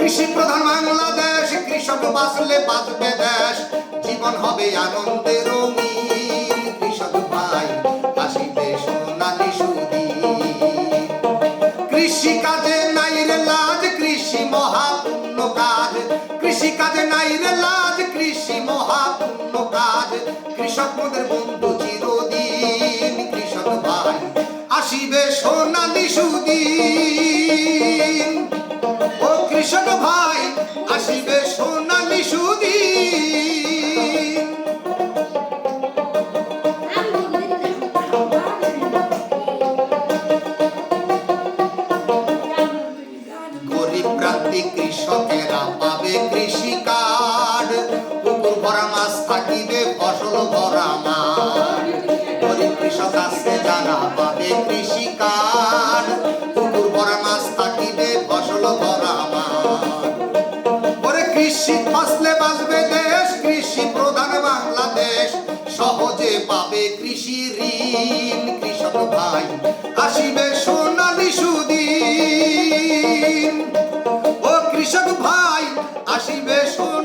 কৃষি প্রধান বাংলাদেশ, কৃষক বাঁচলে বাঁচবে দেশ, জীবন হবে আনন্দে রঙিন। কৃষক ভাই আসিবে সোনালি সুদিন। কৃষি কাজে নাই রে লাজ, কৃষি মহাপুণ্য কাজ। কৃষি কাজে নাই রে লাজ, কৃষি মহাপুণ্য কাজ। কৃষক মোদের বন্ধু চিরদিন। কৃষক ভাই আসিবে সোনালি সুদিন। ও কৃষক ভাই আসিবে সোনালি সুদিন। গরিব প্রান্তিক কৃষকেরা পাবে কৃষি কার্ড, পুকুর ভরা মাছ থাকিবে ফসল ভরা মাঠ। গরিব কৃষক আছে যারা পাবে কৃষি কার্ড, পুকুর ভরা মাছ থাকিবে ফসল ভরা মাঠ। ওরে কৃষি ফসলে বাঁচবে দেশ, কৃষি প্রধান বাংলাদেশ, সহজে পাবে কৃষি ঋণ। কৃষক ভাই আসিবে সোনালি সুদিন। ও কৃষক ভাই আসিবে সোনালি